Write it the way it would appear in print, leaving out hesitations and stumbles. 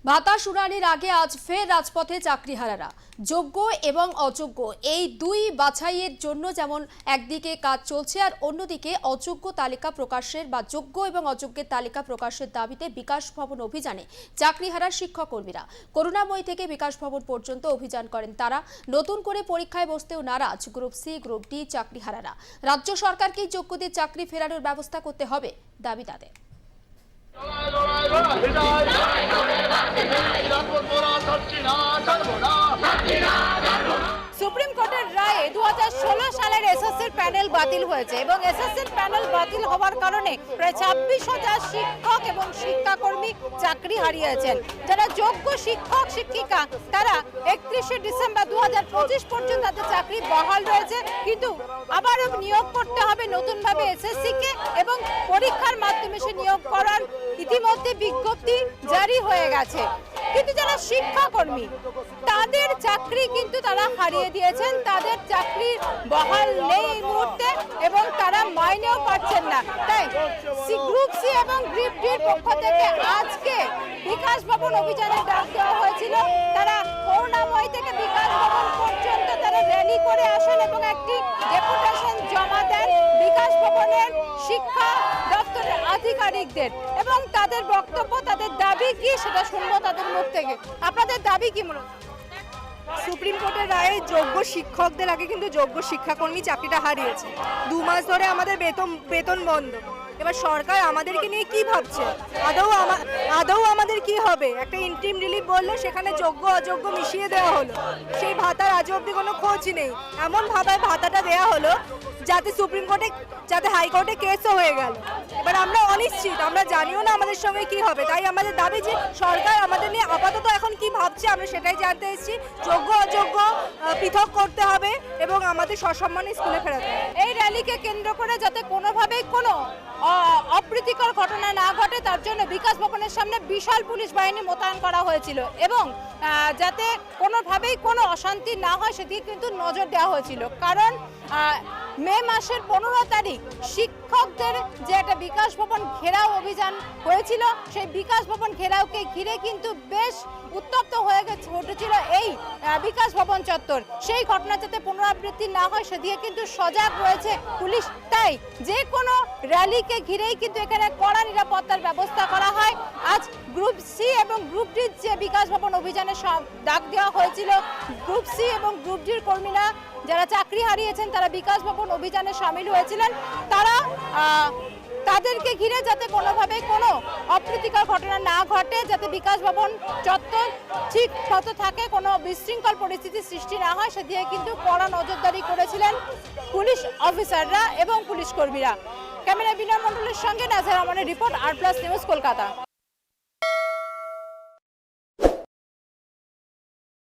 ভাতা শুনানির আগে আজ ফের রাজপথে চাকরিহারারা। যোগ্য এবং অযোগ্য এই দুই বাছাইয়ের জন্য যেমন একদিকে কাজ চলছে, আর অন্যদিকে অযোগ্য তালিকা প্রকাশের বা যোগ্য এবং অযোগ্যের তালিকা প্রকাশের দাবিতে বিকাশ ভবন অভিযানে চাকরিহারা শিক্ষক কর্মীরা। করুণাময়ী থেকে বিকাশ ভবন পর্যন্ত অভিযান করেন তারা। নতুন করে পরীক্ষায় বসতেও নারাজ গ্রুপ সি, গ্রুপ ডি চাকরিহারারা। রাজ্য সরকারকেই যোগ্যদের চাকরি ফেরানোর ব্যবস্থা করতে হবে দাবি তাদের। সুপ্রিম কোর্টের রায়ে 2016 সালের এসএসসির প্যানেল বাতিল হয়েছে এবং এসএসসির প্যানেল বাতিল হওয়ার কারণে প্রায় 26,000 শিক্ষক এবং শিক্ষাকর্মী চাকরি হারিয়েছেন। যারা যোগ্য শিক্ষক শিক্ষিকা তারা 31শে ডিসেম্বর 2025 পর্যন্ত তাদের চাকরি বহাল রয়েছে, কিন্তু আবারও নিয়োগ করতে হবে নতুনভাবে এসএসসিকে এবং পরীক্ষার মাধ্যমে সে নিয়োগ করার ইতিমধ্যে বিজ্ঞপ্তি জারি হয়ে গেছে। কিন্তু যারা শিক্ষাকর্মী তাদের চাকরি কিন্তু তারা হারিয়ে দিয়েছেন, তাদের চাকরি বহাল নেই এই মুহূর্তে এবং তারা মাইনেও পাচ্ছেন না। তাই গ্রুপ সি এবং গ্রুপ ডির পক্ষ থেকে আজকে বিকাশ ভবন অভিযানের ডাক দেওয়া হয়েছিল। তারা করুণাময়ী থেকে বিকাশ ভবন পর্যন্ত তারা র্যালি করে আসেন এবং একটি ডেপুটেশন জমা দেন বিকাশ ভবনের শিক্ষা দপ্তরের আধিকারিকদের এবং তাদের বক্তব্য, তাদের দাবি কি সেটা শুনবো তাদের মুখ থেকে। আপনাদের দাবি কি? মূলত সুপ্রিম কোর্টের রায়ে যোগ্য শিক্ষকদের আগে কিন্তু যোগ্য শিক্ষাকর্মী চাকরিটা হারিয়েছে। 2 মাস ধরে আমাদের বেতন বন্ধ। এবার সরকার আমাদেরকে নিয়ে কি ভাবছে? আদৌ আমাদের কি হবে? একটা ইন্টিম রিলিফ বললো, সেখানে যোগ্য অযোগ্য মিশিয়ে দেওয়া হলো। সেই ভাতার আজ অবধি কোনো খোঁজ নেই। এমন ভাবে ভাতাটা দেওয়া হলো যাতে সুপ্রিম কোর্টে, যাতে হাইকোর্টে কেসও হয়ে গেল। এবার আমরা অনিশ্চিত, আমরা জানিও না আমাদের সঙ্গে কি হবে। তাই আমাদের দাবি যে সরকার আমাদের নিয়ে আপাতত এখন কি ভাবছে আমরা সেটাই জানতে এসেছি। যোগ্য অযোগ্য পৃথক করতে হবে এবং আমাদের সসম্মানে স্কুলে ফেরাতে হবে। এই র্যালিকে কেন্দ্র করে যাতে কোনোভাবেই কোনো অপ্রীতিকর ঘটনা না ঘটে তার জন্য বিকাশ ভবনের সামনে বিশাল পুলিশ বাহিনী মোতায়েন করা হয়েছিল এবং যাতে কোনোভাবেই কোনো অশান্তি না হয় সেদিকে কিন্তু নজর দেওয়া হয়েছিল। কারণ মে মাসের 15 তারিখ শিক্ষকদের যে একটা বিকাশ ভবন ঘেরাও অভিযান হয়েছিল, সেই বিকাশ ভবন ঘেরাওকে ঘিরে কিন্তু বেশ উত্তপ্ত হয়ে উঠেছিল এই বিকাশ ভবন চত্বর। সেই ঘটনা যাতে পুনরাবৃত্তি না হয় সেদিকে কিন্তু সজাগ রয়েছে পুলিশ। তাই যে কোনো র্যালিকে ঘিরেই কিন্তু এখানে কড়া নিরাপত্তার ব্যবস্থা করা হয়। আজ গ্রুপ সি এবং গ্রুপ ডির যে বিকাশ ভবন অভিযানে ডাক দেওয়া হয়েছিল, গ্রুপ সি এবং গ্রুপ ডির কর্মীরা যারা চাকরি হারিয়েছেন তারা বিকাশ ভবন অভিযানে সামিল হয়েছিলেন। তাদেরকে ঘিরে যাতে কোনোভাবে কোনো অপ্রীতিকর ঘটনা না ঘটে, যাতে বিকাশ ভবন চত্বর ঠিক মতো থাকে, কোনো বিশৃঙ্খল পরিস্থিতির সৃষ্টি না হয় সেদিকে কিন্তু কড়া নজরদারি করেছিলেন পুলিশ অফিসাররা এবং পুলিশ কর্মীরা। ক্যামেরা বিনয় মণ্ডলের সঙ্গে নাজের রহমানের রিপোর্ট, আর প্লাস নিউজ, কলকাতা।